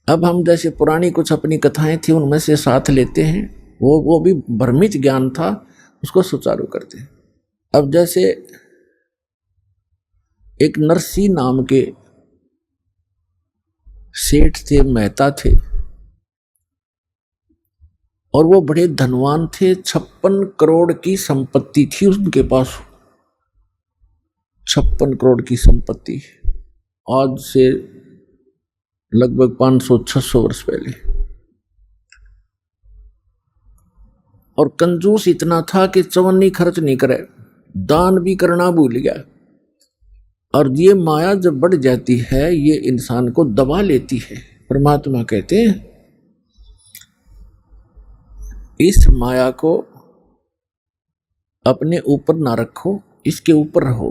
अब हम जैसे पुरानी कुछ अपनी कथाएं थी उनमें से साथ लेते हैं, वो भी भ्रमित ज्ञान था, उसको सुचारू करते हैं। अब जैसे एक नरसी नाम के सेठ थे, मेहता थे, और वो बड़े धनवान थे। 56 करोड़ की संपत्ति थी उनके पास। 56 करोड़ की संपत्ति, आज से लगभग 500-600 वर्ष पहले। और कंजूस इतना था कि चवन्नी खर्च नहीं करे, दान भी करना भूल गया। और ये माया जब बढ़ जाती है ये इंसान को दबा लेती है। परमात्मा कहते हैं इस माया को अपने ऊपर ना रखो, इसके ऊपर रहो।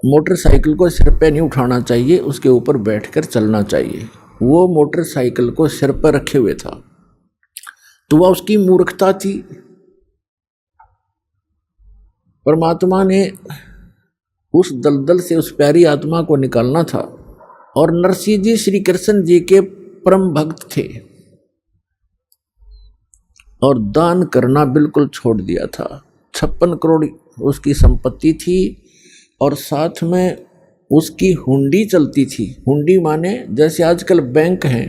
मोटरसाइकिल को सिर पे नहीं उठाना चाहिए, उसके ऊपर बैठकर चलना चाहिए। वो मोटरसाइकिल को सिर पर रखे हुए था, तो वह उसकी मूर्खता थी। परमात्मा ने उस दलदल से उस प्यारी आत्मा को निकालना था। और नरसिंह जी श्री कृष्ण जी के परम भक्त थे और दान करना बिल्कुल छोड़ दिया था। 56 करोड़ उसकी संपत्ति थी और साथ में उसकी हुंडी चलती थी। हुंडी माने जैसे आजकल बैंक हैं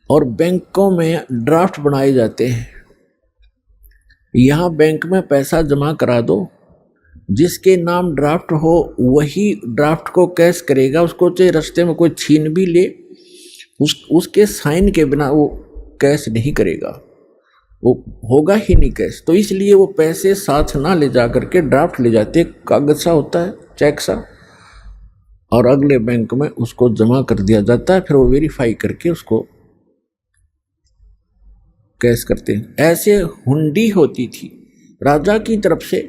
और बैंकों में ड्राफ्ट बनाए जाते हैं। यहाँ बैंक में पैसा जमा करा दो, जिसके नाम ड्राफ्ट हो वही ड्राफ्ट को कैश करेगा। उसको चाहे रास्ते में कोई छीन भी ले, उसके साइन के बिना वो कैश नहीं करेगा, वो होगा ही नहीं कैश। तो इसलिए वो पैसे साथ ना ले जा करके ड्राफ्ट ले जाते, कागज सा होता है, चेक सा, और अगले बैंक में उसको जमा कर दिया जाता है। फिर वो वेरीफाई करके उसको कैश करते हैं। ऐसे हुंडी होती थी राजा की तरफ से,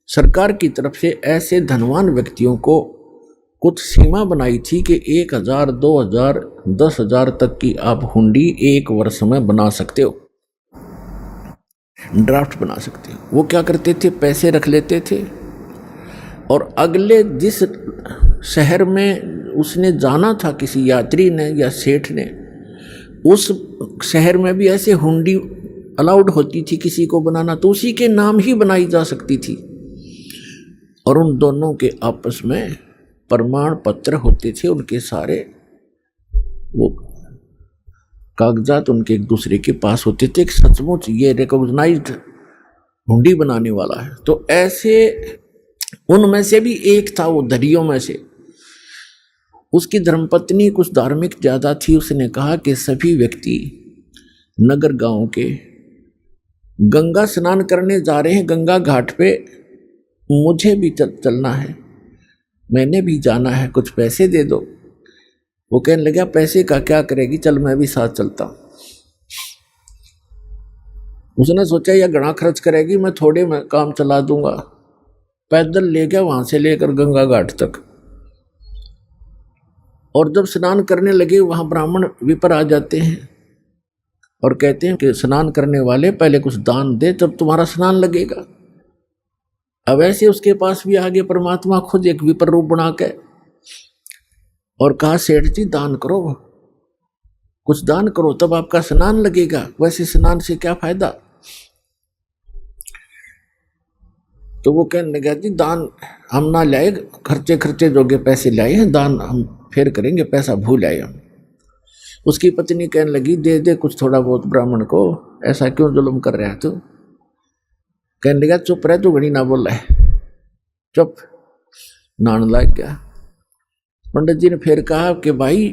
सरकार की तरफ से। ऐसे धनवान व्यक्तियों को कुछ सीमा बनाई थी कि 1000, 2000, 10,000 तक की आप हुंडी एक वर्ष में बना सकते हो, ड्राफ्ट बना सकते हो। वो क्या करते थे, पैसे रख लेते थे और अगले जिस शहर में उसने जाना था किसी यात्री ने या सेठ ने, उस शहर में भी ऐसे हुंडी अलाउड होती थी किसी को बनाना, तो उसी के नाम ही बनाई जा सकती थी। और उन दोनों के आपस में प्रमाण पत्र होते थे, उनके सारे वो कागजात उनके एक दूसरे के पास होते थे कि सचमुच ये रिकॉग्नाइज्ड हुंडी बनाने वाला है। तो ऐसे उनमें से भी एक था, वो दरियों में से। उसकी धर्मपत्नी कुछ धार्मिक ज्यादा थी। उसने कहा कि सभी व्यक्ति नगर गांव के गंगा स्नान करने जा रहे हैं, गंगा घाट पे, मुझे भी चलना है, मैंने भी जाना है, कुछ पैसे दे दो। वो कहने लगा पैसे का क्या करेगी, चल मैं भी साथ चलता हूं। उसने सोचा यह घना खर्च करेगी, मैं थोड़े में काम चला दूंगा। पैदल ले गया वहां से लेकर गंगा घाट तक। और जब स्नान करने लगे वहां ब्राह्मण विपर आ जाते हैं और कहते हैं कि स्नान करने वाले पहले कुछ दान दे तब तुम्हारा स्नान लगेगा। अब ऐसे उसके पास भी आगे परमात्मा खुद एक विपर रूप बना के और कहा सेठ जी दान करो, कुछ दान करो तब आपका स्नान लगेगा, वैसे स्नान से क्या फायदा। तो वो कहने लगा जी दान हम ना लाए, खर्चे जोगे पैसे लाए हैं, दान हम फिर करेंगे, पैसा भूल आए हम। उसकी पत्नी कहने लगी दे दे कुछ थोड़ा बहुत ब्राह्मण को, ऐसा क्यों जुल्म कर रहा है तू। कहने लगा चुप रह, तू घड़ी ना बोल रहा है, चुप। नान लग गया। पंडित जी ने फिर कहा कि भाई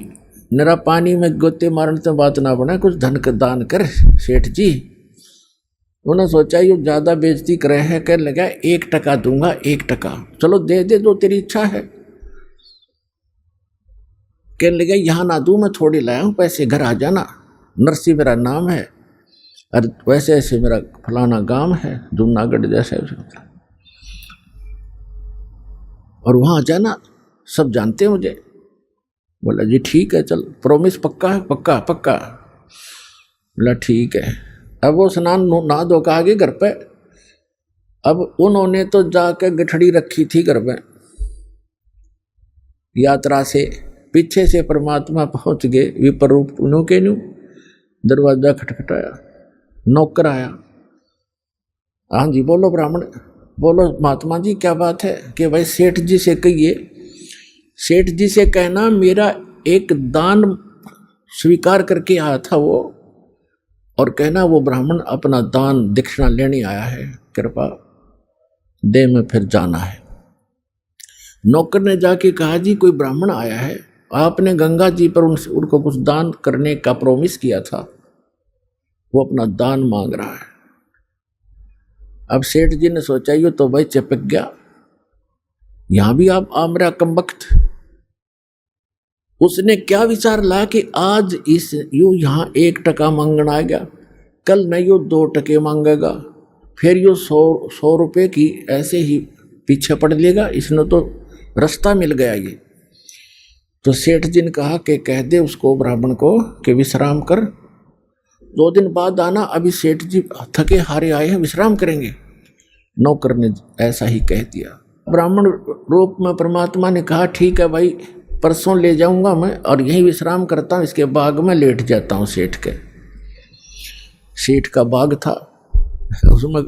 नरा पानी में गोते मारने से बात ना बना, कुछ धन का दान कर सेठ जी। उन्होंने सोचा ये ज्यादा बेइज्जती कर रहे हैं। कहने लगा 1% दूंगा, 1%। चलो दे दे, दो तेरी इच्छा है। कहने लगा यहाँ ना दूं, मैं थोड़ी लाया हूं पैसे, घर आ जाना, नरसी मेरा नाम है, और वैसे ऐसे मेरा फलाना गांव है जूनागढ़ जैसे, और वहां जाना, सब जानते हैं मुझे। बोला जी ठीक है, चल प्रॉमिस पक्का है, पक्का पक्का। बोला ठीक है। अब वो स्नान ना धो के आगे घर पे। अब उन्होंने तो जाकर गठड़ी रखी थी घर में, यात्रा से पीछे से परमात्मा पहुंच गए विपर रूप न्यू के न्यू। दरवाजा खटखटाया, नौकर आया। हाँ जी बोलो ब्राह्मण, बोलो महात्मा जी क्या बात है? कि भाई सेठ जी से कहिए, सेठ जी से कहना मेरा एक दान स्वीकार करके आया था वो, और कहना वो ब्राह्मण अपना दान दक्षिणा लेने आया है, कृपा दे में फिर जाना है। नौकर ने जाके कहा जी कोई ब्राह्मण आया है, आपने गंगा जी पर उनको कुछ दान करने का प्रॉमिस किया था, वो अपना दान मांग रहा है। अब सेठ जी ने सोचा ये तो भाई चिपक गया, यहां भी आप आमरा कमबख्त। उसने क्या विचार लाया कि आज इस यू यहाँ 1 टका मांगना आ गया, कल न यू 2 टके मांगेगा, फिर यू 100 रुपये की ऐसे ही पीछे पड़ लेगा, इसने तो रास्ता मिल गया ये। तो सेठ जी ने कहा कि कह दे उसको ब्राह्मण को कि विश्राम कर, 2 दिन बाद आना, अभी सेठ जी थके हारे आए हैं, विश्राम करेंगे। नौकर ने ऐसा ही कह दिया। ब्राह्मण रूप में परमात्मा ने कहा ठीक है भाई, परसों ले जाऊंगा मैं और यहीं विश्राम करता हूँ, इसके बाग में लेट जाता हूँ। सेठ का बाग था, उसमें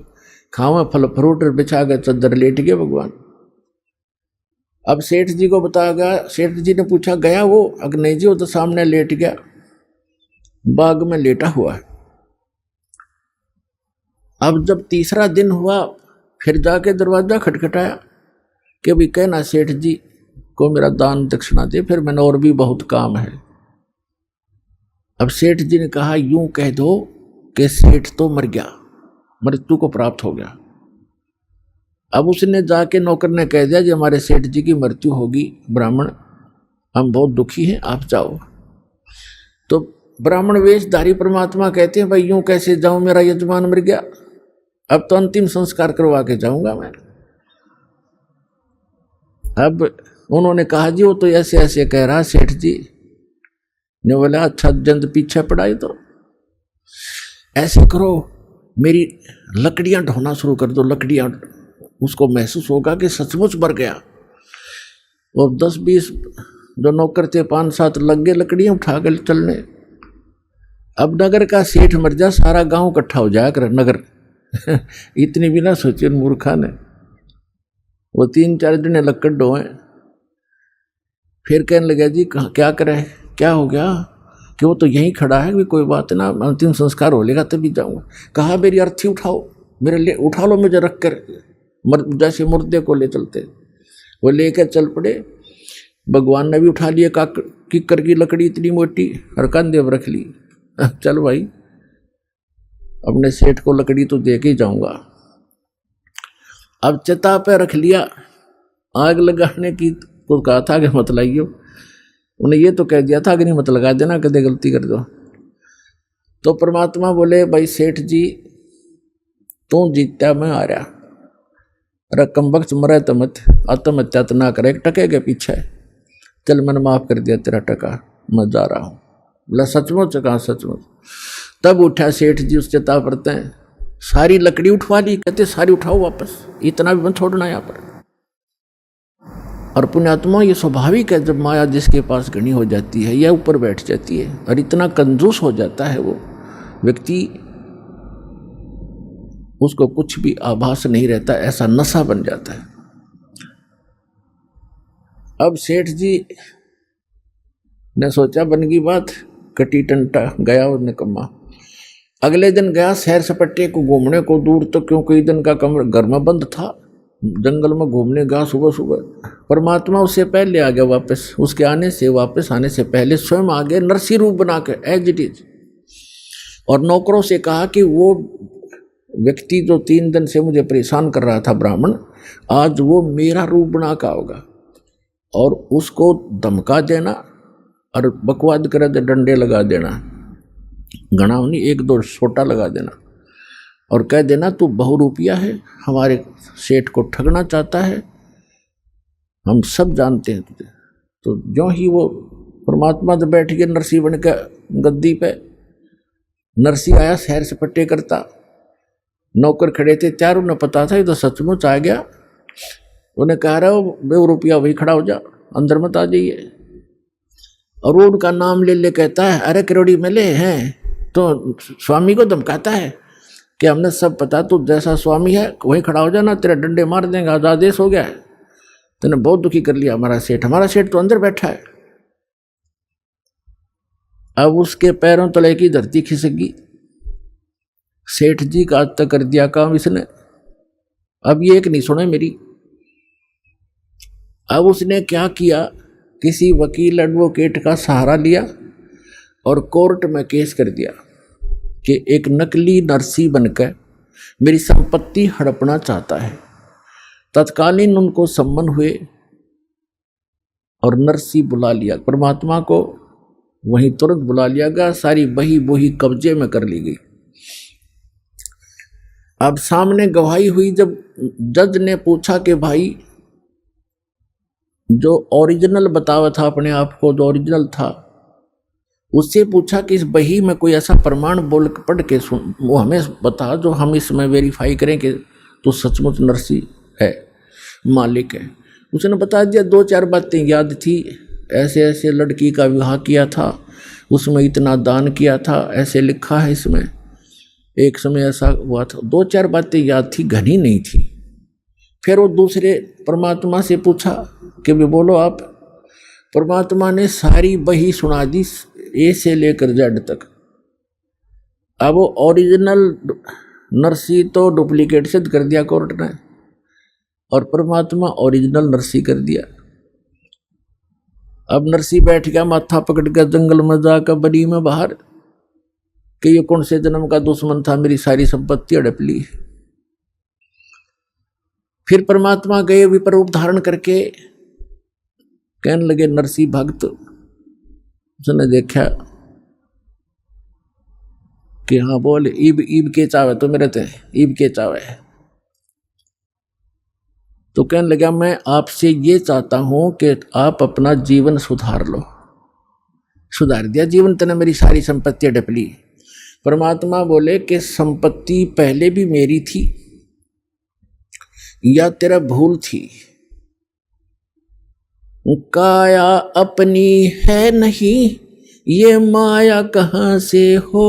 खावा फल फ्रूट बिछा गए, चद्दर लेट गए भगवान। अब सेठ जी को बताया गया, सेठ जी ने पूछा गया वो? अगर नहीं जी वो तो सामने लेट गया, बाग में लेटा हुआ है। अब जब तीसरा दिन हुआ फिर जाके दरवाजा खटखटाया कि भी कहना सेठ जी को मेरा दान दक्षिणा दे, फिर मैंने और भी बहुत काम है। अब सेठ जी ने कहा यूं कह दो कि सेठ तो मर गया, मृत्यु को प्राप्त हो गया। अब उसने जाके नौकर ने कह दिया कि हमारे सेठ जी की मृत्यु होगी ब्राह्मण, हम बहुत दुखी हैं, आप जाओ। तो ब्राह्मण वेशधारी परमात्मा कहते हैं भाई यूं कैसे जाऊं, मेरा यजमान मर गया, अब तो अंतिम संस्कार करवा के जाऊंगा मैं। अब उन्होंने कहा जी वो तो ऐसे ऐसे कह रहा सेठ जी ने। बोला अच्छा जंद पीछे पड़ाई, तो ऐसे करो मेरी लकड़ियां ढोना शुरू कर दो, लकड़ियां, उसको महसूस होगा कि सचमुच मर गया। वो 10-20 जो नौकर थे 5-7 लग गए लकड़ियां उठा कर चलने। अब नगर का सेठ मर जा, सारा गांव इकट्ठा हो जाया कर नगर इतनी भी ना सोचे मूर्खा ने। वो 3-4 दिन लकड़ ढोए, फिर कहने लगा जी क्या करे, क्या हो गया? कि वो तो यहीं खड़ा है, भी कोई बात ना, अंतिम संस्कार हो लेगा तभी जाऊंगा। कहा मेरी अर्थी उठाओ, मेरे लिए उठा लो, मुझे रख कर जैसे मुर्दे को ले चलते। वो लेकर चल पड़े। भगवान ने भी उठा लिया किक्कर की लकड़ी इतनी मोटी, और कंधे पर रख ली। चल भाई अपने सेठ को लकड़ी तो दे के ही जाऊंगा। अब चिता पे रख लिया, आग लगाने की को कहा था कि मत लाइयो, उन्हें ये तो कह दिया था कि नहीं मत लगा देना, कदे गलती कर दो। तो परमात्मा बोले भाई सेठ जी तू जीता मैं आ रहा, रकम वक्त मरे तो मत, आत्महत्या तो ना करे, 1 टके के पीछे, चल मैंने माफ कर दिया तेरा टका, मैं जा रहा हूँ। बोला सचमुच? कहा सचमुच। तब उठा सेठ जी, उस चिता पड़ते हैं, सारी लकड़ी उठवा ली, कहते सारी उठाओ वापस, इतना भी मत छोड़ना यहाँ पर। और पुण्यात्मा ये स्वाभाविक है, जब माया जिसके पास घनी हो जाती है या ऊपर बैठ जाती है और इतना कंजूस हो जाता है वो व्यक्ति, उसको कुछ भी आभास नहीं रहता, ऐसा नशा बन जाता है। अब सेठ जी ने सोचा बन गई बात, कटी टंटा गया और निकम्मा। अगले दिन गया सैर सपट्टे को घूमने को दूर तक, क्योंकि दिन का कमरा घर में बंद था, जंगल में घूमने गया सुबह सुबह। परमात्मा उससे पहले आ गया वापस, उसके वापस आने से पहले स्वयं आ गए नरसी रूप बना के एज इट इज, और नौकरों से कहा कि वो व्यक्ति जो 3 दिन से मुझे परेशान कर रहा था ब्राह्मण, आज वो मेरा रूप बना का होगा, और उसको धमका देना और बकवाद करे तो डंडे लगा देना, घना नहीं 1-2 छोटा लगा देना, और कह देना तू बहुरूपिया है, हमारे सेठ को ठगना चाहता है, हम सब जानते हैं तुझे। तो जो ही वो परमात्मा तो बैठ गए नरसी बन के गद्दी पे, नरसी आया सैर सपट्टे करता, नौकर खड़े थे, चारों ने पता था ये तो सचमुच आ गया। उन्हें कह रहा हो 2 रुपया वही खड़ा हो जा, अंदर मत आ जाइए। और वो उनका नाम ले ले कहता है अरे करोड़ी मिले हैं, तो स्वामी को धमकाता है कि हमने सब पता, तू जैसा स्वामी है वहीं खड़ा हो जाना, तेरे डंडे मार देंगे, आदेश हो गया है, तूने बहुत दुखी कर लिया हमारा सेठ तो अंदर बैठा है। अब उसके पैरों तले की धरती खिसक गई। सेठ जी का आज तक कर दिया काम इसने, अब ये एक नहीं सुने मेरी। अब उसने क्या किया, किसी वकील एडवोकेट का सहारा लिया और कोर्ट में केस कर दिया कि एक नकली नरसी बनकर मेरी संपत्ति हड़पना चाहता है। तत्कालीन उनको सम्मन हुए और नरसी बुला लिया, परमात्मा को वहीं तुरंत बुला लिया गया, सारी बही बोही कब्जे में कर ली गई। अब सामने गवाही हुई, जब जज ने पूछा कि भाई जो ओरिजिनल बतावा था अपने आप को, जो ओरिजिनल था, उससे पूछा कि इस बही में कोई ऐसा प्रमाण बोल पढ़ के सुन, वो हमें बता जो हम इसमें वेरीफाई करें कि तो सचमुच नरसी है, मालिक है। उसने बता दिया, दो चार बातें याद थी, ऐसे ऐसे लड़की का विवाह किया था, उसमें इतना दान किया था, ऐसे लिखा है इसमें, एक समय ऐसा हुआ था, दो चार बातें याद थी, घनी नहीं थी। फिर वो दूसरे परमात्मा से पूछा कि भी बोलो आप। परमात्मा ने सारी बही सुना दी, ए से लेकर जेड तक। अब वो ओरिजिनल नरसी तो डुप्लीकेट सिद्ध कर दिया कोर्ट ने, और परमात्मा ओरिजिनल नरसी कर दिया। अब नरसी बैठ गया माथा पकड़ कर जंगल में जाकर बनी में बाहर कि ये कौन से जन्म का दुश्मन था, मेरी सारी संपत्ति हड़प ली। फिर परमात्मा गए विपर रूप धारण करके, कहने लगे नरसी भक्त। उसने देखा कि हाँ बोल, ईब के चावे तो मेरे थे, ईब के चावे। तो कहने लगा मैं आपसे ये चाहता हूं कि आप अपना जीवन सुधार लो। सुधार दिया जीवन, तने मेरी सारी संपत्ति हड़प ली। परमात्मा बोले कि संपत्ति पहले भी मेरी थी या तेरा भूल थी, काया अपनी है नहीं, ये माया कहां से हो।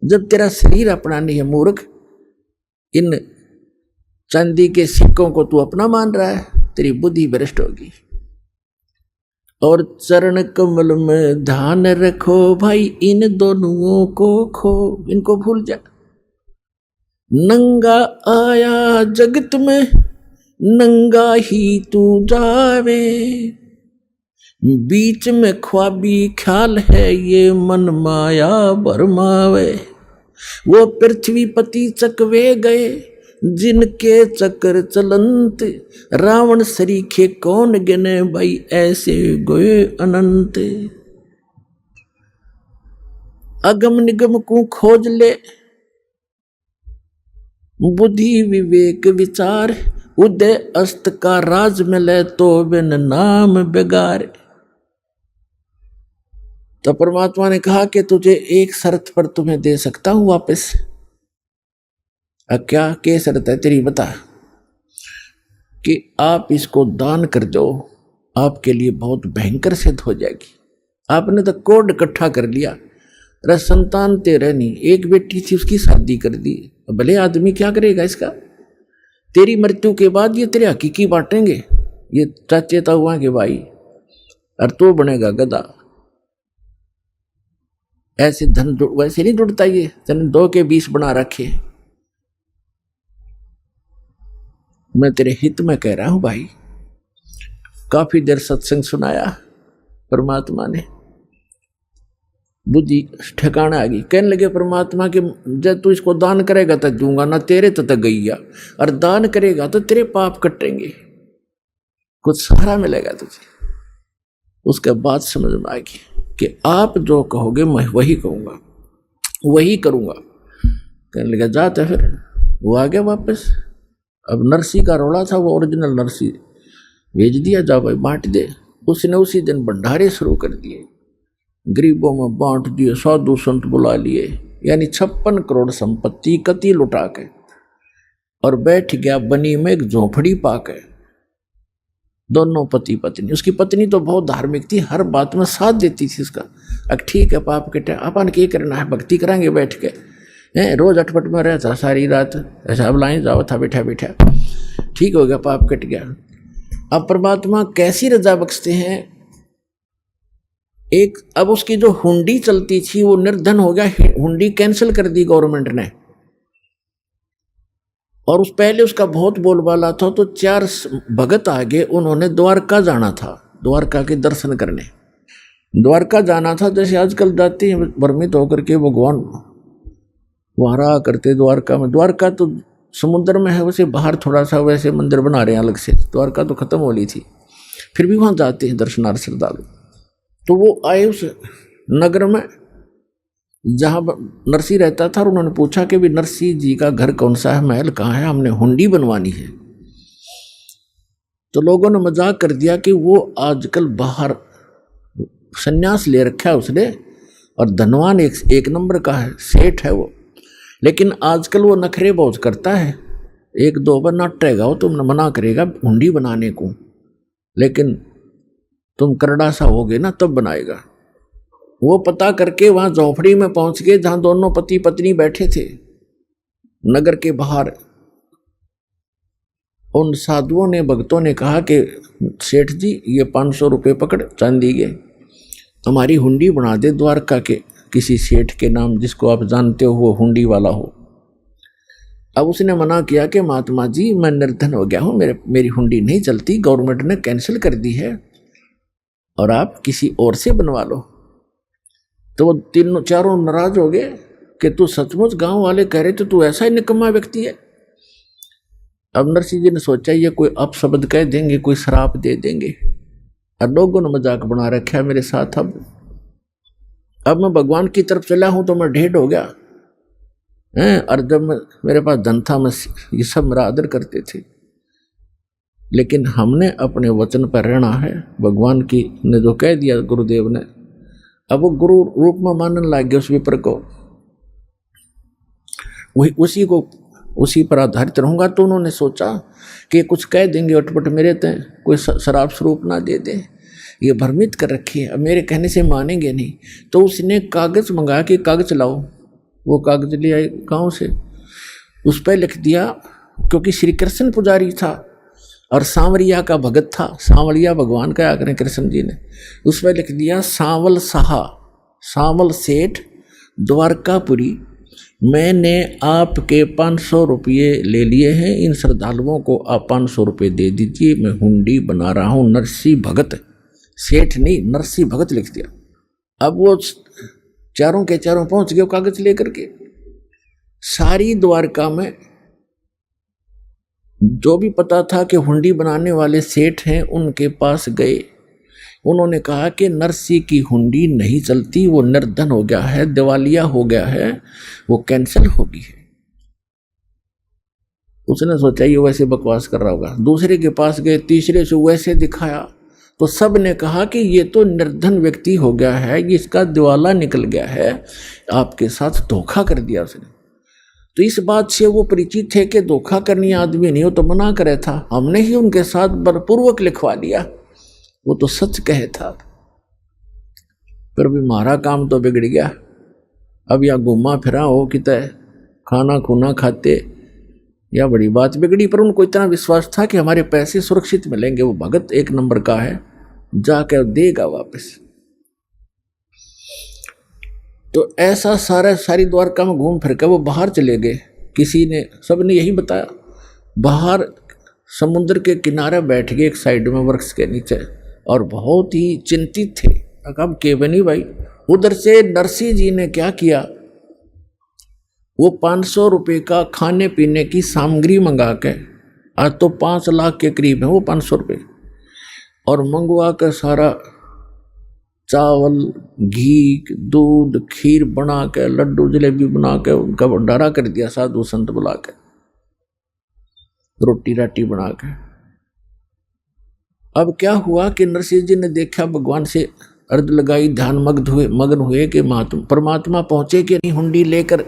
जब तेरा शरीर अपना नहीं है मूर्ख, इन चांदी के सिक्कों को तू अपना मान रहा है, तेरी बुद्धि भ्रष्ट होगी। और चरण कमल में ध्यान रखो भाई, इन दोनों को खो, इनको भूल जा। नंगा आया जगत में, नंगा ही तू जावे, बीच में ख्वाबी ख्याल है, ये मन माया भरमावे। वो पृथ्वी पति चकवे गए, जिनके चक्कर चलंत, रावण सरीखे कौन गिने भाई, ऐसे गए अनंत। अगम निगम को खोज ले, बुद्धि विवेक विचार, उदय अस्त का राज मिले, तो बिन नाम बेगार। तो परमात्मा ने कहा कि तुझे एक शर्त पर तुम्हें दे सकता हूं वापस। क्या के शर्त है तेरी, बता। कि आप इसको दान कर दो, आपके लिए बहुत भयंकर सिद्ध हो जाएगी। आपने तो कोड इकट्ठा कर लिया, अरे संतान तेरे नहीं, एक बेटी थी उसकी शादी कर दी, भले आदमी क्या करेगा इसका। तेरी मृत्यु के बाद ये तेरे हकीकी बांटेंगे, ये चाचे ताऊआ के भाई, और तो बनेगा गधा। ऐसे धन वैसे नहीं जुड़ता, ये तेने 2 के 20 बना रखे। मैं तेरे हित में कह रहा हूं भाई। काफी देर सत्संग सुनाया, परमात्मा ने बुद्धि ठिकाना आ गई। कहने लगे परमात्मा के, जब तू इसको दान करेगा तो दूंगा ना, तेरे तो गईया, और दान करेगा तो तेरे पाप कटेंगे, कुछ सहारा मिलेगा तुझे। उसके बाद समझ में आएगी कि आप जो कहोगे मैं वही कहूंगा, वही करूंगा। कहने लगा जाते, फिर वो आ गया वापस। अब नरसी का रोड़ा था, वो ओरिजिनल नरसी भेज दिया, जा भाई बांट दे। उसने उसी दिन भंडारे शुरू कर दिए, गरीबों में बांट दिए, साधु संत बुला लिए, यानी 56 करोड़ संपत्ति कति लुटा के, और बैठ गया बनी में एक झोपड़ी पाके। दोनों पति पत्नी। उसकी पत्नी तो बहुत धार्मिक थी, हर बात में साथ देती थी उसका। अब ठीक है पाप कटे, अपन क्या करना है, भक्ति कराएंगे बैठ के। रोज अटपट में रहता सारी रात, ऐसा अब लाइन जाओ था बैठा बैठा, ठीक हो गया, पाप कट गया। अब परमात्मा कैसी रजा बख्शते हैं। एक अब उसकी जो हुंडी चलती थी वो निर्धन हो गया, हुंडी कैंसिल कर दी गवर्नमेंट ने। और उस पहले उसका बहुत बोलबाला था, तो 4 भगत आगे उन्होंने द्वारका जाना था, द्वारका के दर्शन करने द्वारका जाना था। जैसे आजकल जाते हैं भ्रमित होकर के भगवान वहां रहा करते द्वारका में। द्वारका तो समुद्र में है, वैसे बाहर थोड़ा सा वैसे मंदिर बना रहे हैं अलग से, द्वारका तो खत्म हो ली थी, फिर भी वहां जाते हैं दर्शनार्थ श्रद्धालु। तो वो आए उस नगर में जहाँ नरसिंह रहता था, और उन्होंने पूछा कि भी नरसिंह जी का घर कौन सा है, महल कहाँ है, हमने हुंडी बनवानी है। तो लोगों ने मजाक कर दिया कि वो आजकल बाहर संन्यास ले रखा है उसने, और धनवान एक नंबर का है, सेठ है वो, लेकिन आजकल वो नखरे बहुत करता है, 1-2 बार नाटेगा वो, तुमने मना करेगा हुंडी बनाने को, लेकिन तुम करड़ा सा होगे ना तब बनाएगा। वो पता करके वहां झोपड़ी में पहुंच गए जहां दोनों पति पत्नी बैठे थे नगर के बाहर। उन साधुओं ने, भक्तों ने कहा कि सेठ जी ये 500 रुपये पकड़ चांदी के, हमारी हुंडी बना दे द्वारका के किसी सेठ के नाम, जिसको आप जानते हो वो हुंडी वाला हो। अब उसने मना किया कि महात्मा जी मैं निर्धन हो गया हूँ, मेरी हुंडी नहीं चलती, गवर्नमेंट ने कैंसिल कर दी है, और आप किसी और से बनवा लो। तो वो 3-4 नाराज हो गए कि तू सचमुच, गांव वाले कह रहे थे तू ऐसा ही निकम्मा व्यक्ति है। अब नरसिंह जी ने सोचा ये कोई अपशब्द कह देंगे, कोई श्राप दे देंगे, और लोगों ने मजाक बना रखा है मेरे साथ। अब मैं भगवान की तरफ चला हूं तो मैं ढेर हो गया हैं, और जब मेरे पास धन था मैं ये सब मेरा आदर करते थे, लेकिन हमने अपने वचन पर रहना है। भगवान की ने जो कह दिया गुरुदेव ने, अब वो गुरु रूप में मानने लग गया उस विपर को, वही उसी पर आधारित रहूंगा। तो उन्होंने सोचा कि कुछ कह देंगे अटपट मेरे तय, कोई शराब स्वरूप ना दे दे, ये भ्रमित कर रखी है, अब मेरे कहने से मानेंगे नहीं। तो उसने कागज मंगाया कि कागज लाओ, वो कागज ले आए गाँव से, उस पर लिख दिया, क्योंकि श्री कृष्ण पुजारी था और सांवरिया का भगत था, सांवरिया भगवान का आकर कृष्ण जी ने, उस पर लिख दिया सांवल साहा, सांवल सेठ, द्वारकापुरी, मैंने आपके 500 रुपये ले लिए हैं, इन श्रद्धालुओं को आप 500 रुपये दे दीजिए, मैं हुंडी बना रहा हूँ। नरसिंह भगत, सेठ नहीं नरसिंह भगत लिख दिया। अब वो चारों के चारों पहुंच गए कागज लेकर के। सारी द्वारका में जो भी पता था कि हुंडी बनाने वाले सेठ हैं उनके पास गए, उन्होंने कहा कि नरसिंह की हुंडी नहीं चलती, वो निर्धन हो गया है, दिवालिया हो गया है, वो कैंसिल होगी है। उसने सोचा ये वैसे बकवास कर रहा होगा। दूसरे के पास गए, तीसरे से वैसे दिखाया, तो सब ने कहा कि ये तो निर्धन व्यक्ति हो गया है, इसका दिवाला निकल गया है, आपके साथ धोखा कर दिया उसने। तो इस बात से वो परिचित थे कि धोखा करनी आदमी नहीं हो तो मना करे था, हमने ही उनके साथ बलपूर्वक लिखवा लिया, वो तो सच कहे था। फिर भी हमारा काम तो बिगड़ गया। अब या घूमा फिरा हो कितने खाना खूना खाते, या बड़ी बात बिगड़ी। पर उनको इतना विश्वास था कि हमारे पैसे सुरक्षित मिलेंगे, वो भगत 1 नंबर का है, जाकर देगा वापस। तो ऐसा सारी द्वारका में घूम फिर कर वो बाहर चले गए। किसी ने, सबने यही बताया, बाहर समुद्र के किनारे बैठ गए एक साइड में वृक्ष के नीचे, और बहुत ही चिंतित थे। अब केवनी भाई, उधर से नरसिंह जी ने क्या किया, वो 500 रुपये का खाने पीने की सामग्री मंगा के, आज तो 5 लाख के करीब है वो 500 रुपये, और मंगवा कर सारा चावल, घी, दूध, खीर बना के, लड्डू जलेबी बना के उनका भंडारा कर दिया, साधु संत बुला के, रोटी राटी बना के। अब क्या हुआ कि नरसिंह जी ने देखा, भगवान से अर्ज लगाई, ध्यान मग्न हुए कि परमात्मा पहुंचे कि नहीं हुंडी लेकर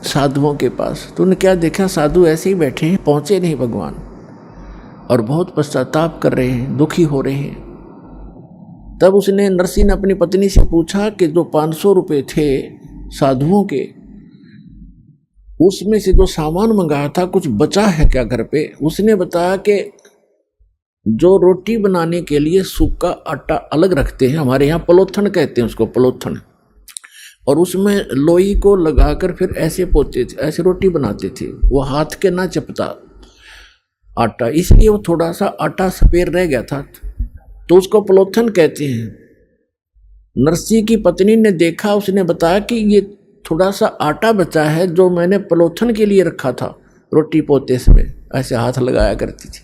साधुओं के पास। तो उन्हें क्या देखा, साधु ऐसे ही बैठे हैं, पहुंचे नहीं भगवान। और बहुत पश्चाताप कर रहे हैं, दुखी हो रहे हैं। तब उसने नरसिंह ने अपनी पत्नी से पूछा कि जो 500 रुपये थे साधुओं के, उसमें से जो सामान मंगाया था कुछ बचा है क्या घर पे? उसने बताया कि जो रोटी बनाने के लिए सूखा आटा अलग रखते हैं, हमारे यहाँ पलोथन कहते हैं उसको, पलोथन, और उसमें लोई को लगाकर फिर ऐसे पोते थे, ऐसे रोटी बनाते थे, वो हाथ के ना चपता आटा, इसलिए वो थोड़ा सा आटा सफेद रह गया था, तो उसको पलोथन कहते हैं। नरसिंह की पत्नी ने देखा, उसने बताया कि ये थोड़ा सा आटा बचा है जो मैंने पलोथन के लिए रखा था, रोटी पोते समय ऐसे हाथ लगाया करती थी।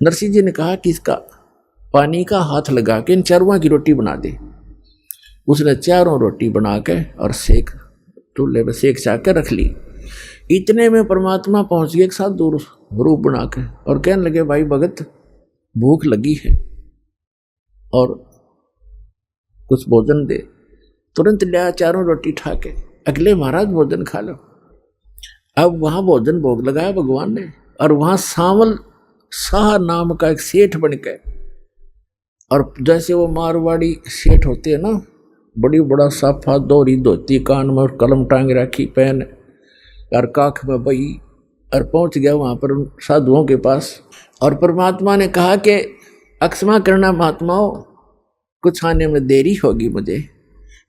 नरसिंह जी ने कहा कि इसका पानी का हाथ लगा के इन चारों की रोटी बना दे। उसने चारों रोटी बना के और सेक चूल्हे पर सेक चाक के रख ली। इतने में परमात्मा पहुंच गए एक साथ दूर रूप बना के और कहने लगे, भाई भगत भूख लगी है और कुछ भोजन दे। तुरंत लिया चारों रोटी ठा के, अगले महाराज भोजन खा लो। अब वहां भोजन भोग लगाया भगवान ने, और वहां सांवल शाह नाम का एक सेठ बन गए। और जैसे वो मारवाड़ी सेठ होते हैं ना, बड़ी बड़ा साफा दोहरी धोती, कान में कलम टांग रखी, पेन और काख में बही, और पहुंच गया वहां पर साधुओं के पास। और परमात्मा ने कहा कि अक्षमा करना महात्माओं, कुछ आने में देरी होगी मुझे,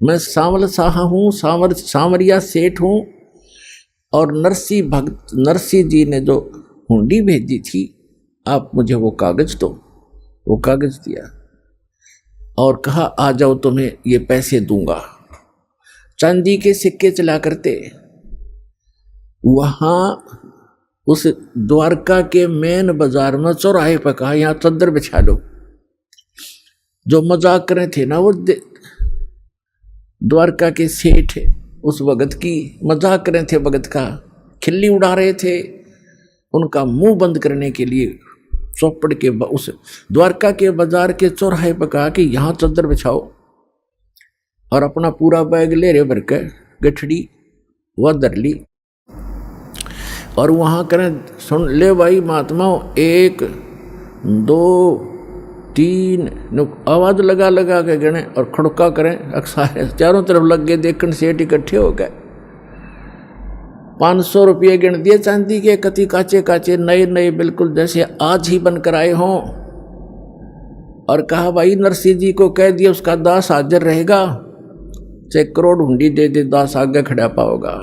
मैं सांवल शाह हूँ, सांवरिया सेठ हूँ। और नरसिंह जी ने जो हुंडी भेजी थी, आप मुझे वो कागज दो। वो कागज दिया और कहा आ जाओ, तुम्हें ये पैसे दूंगा। चांदी के सिक्के चला करते। वहां उस द्वारका के मेन बाजार में चौराहे पर कहा, यहाँ चद्दर बिछा लो। जो मजाक करे थे ना वो द्वारका के सेठ, उस भगत की मजाक करे थे, भगत का खिल्ली उड़ा रहे थे, उनका मुंह बंद करने के लिए चौपड़ के उस द्वारका के बाजार के चौराहे पर कहा कि यहाँ चद्दर बिछाओ। और अपना पूरा बैग ले रहे भर के गठड़ी वह धर ली। और वहाँ करें, सुन ले भाई महात्माओं, 1 2 3 आवाज लगा लगा के गणे और खड़का करें। अक्सर चारों तरफ लग गए देखने, सेठ इकट्ठे हो गए। 500 रुपये गिन दिए चांदी के, कति काचे काचे नए नए, बिल्कुल जैसे आज ही बनकर आए हों। और कहा भाई नरसिंह जी को कह दिया उसका दास हाजिर रहेगा, 1 करोड़ हुंडी दे दे, दास आगे खड़ा पाओगा।